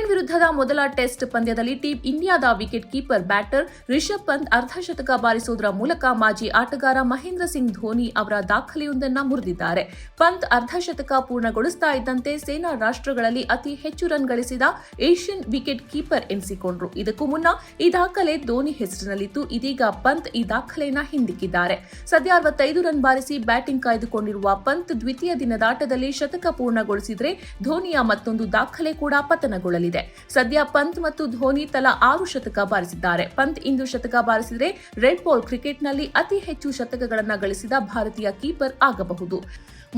England ವಿರುದ್ಧದ ಮೊದಲ test ಪಂದ್ಯದಲ್ಲಿ ಟೀಂ ಇಂಡಿಯಾದ wicket keeper batter Rishabh Pant ಅರ್ಧಶತಕ ಬಾರಿಸುವುದರ ಮೂಲಕ ಮಾಜಿ ಆಟಗಾರ ಮಹೇಂದ್ರ ಸಿಂಗ್ ಧೋನಿ ಅವರ ದಾಖಲೆಯೊಂದನ್ನು ಮುರಿದಿದ್ದಾರೆ. ಪಂತ್ ಅರ್ಧಶತಕ ಪೂರ್ಣಗೊಳಿಸ್ತಾ ಇದ್ದಂತೆ ಸೇನಾ ರಾಷ್ಟ್ರಗಳಲ್ಲಿ ಅತಿ ಹೆಚ್ಚು ರನ್ ಗಳಿಸಿದ ಏಷ್ಯನ್ ವಿಕೆಟ್ ಕೀಪರ್ ಎನಿಸಿಕೊಂಡ್ರು. ಇದಕ್ಕೂ ಮುನ್ನ ಈ ದಾಖಲೆ ಧೋನಿ ಹೆಸರಿನಲ್ಲಿತ್ತು. ಇದೀಗ ಪಂತ್ ಈ ದಾಖಲೆಯನ್ನು ಹಿಂದಿಕ್ಕಿದ್ದಾರೆ. ಸದ್ಯ 65 ರನ್ ಬಾರಿಸಿ ಬ್ಯಾಟಿಂಗ್ ಕಾಯ್ದುಕೊಂಡಿರುವ ಪಂತ್ ದ್ವಿತೀಯ ದಿನದಾಟದಲ್ಲಿ ಶತಕ ಪೂರ್ಣಗೊಳಿಸಿದರೆ ಧೋನಿಯ ಮತ್ತೊಂದು ದಾಖಲೆ ಕೂಡ ಪತನಗೊಳ್ಳಲಿದೆ. ಸದ್ಯ ಪಂತ್ ಮತ್ತು ಧೋನಿ ತಲಾ 6 ಶತಕ ಬಾರಿಸಿದ್ದಾರೆ. ಪಂತ್ ಇಂದು ಶತಕ ಬಾರಿಸಿದರೆ ರೆಡ್ ಬಾಲ್ ಕ್ರಿಕೆಟ್ನಲ್ಲಿ ಅತಿ ಹೆಚ್ಚು ಶತಕಗಳನ್ನು ಗಳಿಸಿದ ಭಾರತೀಯ ಕೀಪರ್ ಆಗಬಹುದು.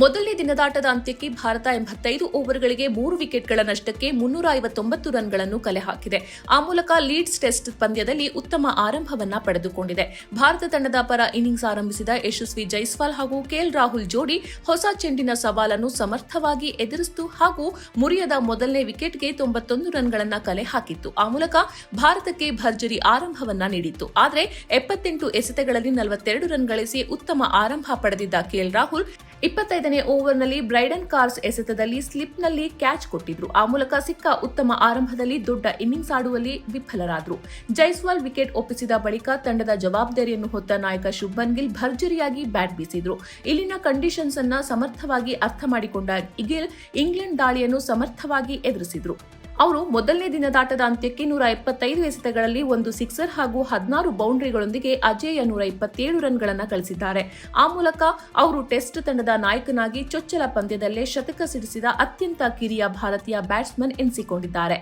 ಮೊದಲನೇ ದಿನದಾಟದ ಅಂತ್ಯಕ್ಕೆ ಭಾರತ 85 ಓವರ್ಗಳಿಗೆ 3 ವಿಕೆಟ್ಗಳ ನಷ್ಟಕ್ಕೆ 359 ರನ್ಗಳನ್ನು ಕಲೆ ಹಾಕಿದೆ. ಆ ಮೂಲಕ ಲೀಡ್ಸ್ ಟೆಸ್ಟ್ ಪಂದ್ಯದಲ್ಲಿ ಉತ್ತಮ ಆರಂಭವನ್ನ ಪಡೆದುಕೊಂಡಿದೆ. ಭಾರತ ತಂಡದ ಪರ ಇನ್ನಿಂಗ್ಸ್ ಆರಂಭಿಸಿದ ಯಶಸ್ವಿ ಜೈಸ್ವಾಲ್ ಹಾಗೂ ಕೆಎಲ್ ರಾಹುಲ್ ಜೋಡಿ ಹೊಸ ಚೆಂಡಿನ ಸವಾಲನ್ನು ಸಮರ್ಥವಾಗಿ ಎದುರಿಸಿತು ಹಾಗೂ ಮುರಿಯದ ಮೊದಲನೇ ವಿಕೆಟ್ಗೆ 91 ರನ್ಗಳನ್ನು ಕಲೆ ಹಾಕಿತ್ತು. ಆ ಮೂಲಕ ಭಾರತಕ್ಕೆ ಭರ್ಜರಿ ಆರಂಭವನ್ನ ನೀಡಿತ್ತು. ಆದರೆ 78 ಎಸೆತಗಳಲ್ಲಿ 42 ರನ್ ಗಳಿಸಿ ಉತ್ತಮ ಆರಂಭ ಪಡೆದಿದ್ದ ಕೆಎಲ್ ರಾಹುಲ್ 25ನೇ ಓವರ್ನಲ್ಲಿ ಬ್ರೈಡನ್ ಕಾರ್ಸ್ ಎಸೆತದಲ್ಲಿ ಸ್ಲಿಪ್ನಲ್ಲಿ ಕ್ಯಾಚ್ ಕೊಟ್ಟಿದ್ರು. ಆ ಮೂಲಕ ಸಿಕ್ಕ ಉತ್ತಮ ಆರಂಭದಲ್ಲಿ ದೊಡ್ಡ ಇನ್ನಿಂಗ್ಸ್ ಆಡುವಲ್ಲಿ ವಿಫಲರಾದರು. ಜೈಸ್ವಾಲ್ ವಿಕೆಟ್ ಒಪ್ಪಿಸಿದ ಬಳಿಕ ತಂಡದ ಜವಾಬ್ದಾರಿಯನ್ನು ಹೊತ್ತ ನಾಯಕ ಶುಭ್ಮನ್ ಗಿಲ್ ಭರ್ಜರಿಯಾಗಿ ಬ್ಯಾಟ್ ಬೀಸಿದ್ರು. ಇಲ್ಲಿನ ಕಂಡೀಷನ್ಸ್ ಅನ್ನ ಸಮರ್ಥವಾಗಿ ಅರ್ಥ ಮಾಡಿಕೊಂಡ ಗಿಲ್ ಇಂಗ್ಲೆಂಡ್ ದಾಳಿಯನ್ನು ಸಮರ್ಥವಾಗಿ ಎದುರಿಸಿದ್ರು. ಅವರು ಮೊದಲನೇ ದಿನದಾಟದ ಅಂತ್ಯಕ್ಕೆ 175 ಎಸೆತಗಳಲ್ಲಿ 1 ಸಿಕ್ಸರ್ ಹಾಗೂ 16 ಬೌಂಡರಿಗಳೊಂದಿಗೆ ಅಜೇಯ 127 ರನ್ಗಳನ್ನು ಗಳಿಸಿದ್ದಾರೆ. ಆ ಮೂಲಕ ಅವರು ಟೆಸ್ಟ್ ತಂಡದ ನಾಯಕನಾಗಿ ಚೊಚ್ಚಲ ಪಂದ್ಯದಲ್ಲೇ ಶತಕ ಸಿಡಿಸಿದ ಅತ್ಯಂತ ಕಿರಿಯ ಭಾರತೀಯ ಬ್ಯಾಟ್ಸ್ಮನ್ ಎನಿಸಿಕೊಂಡಿದ್ದಾರೆ.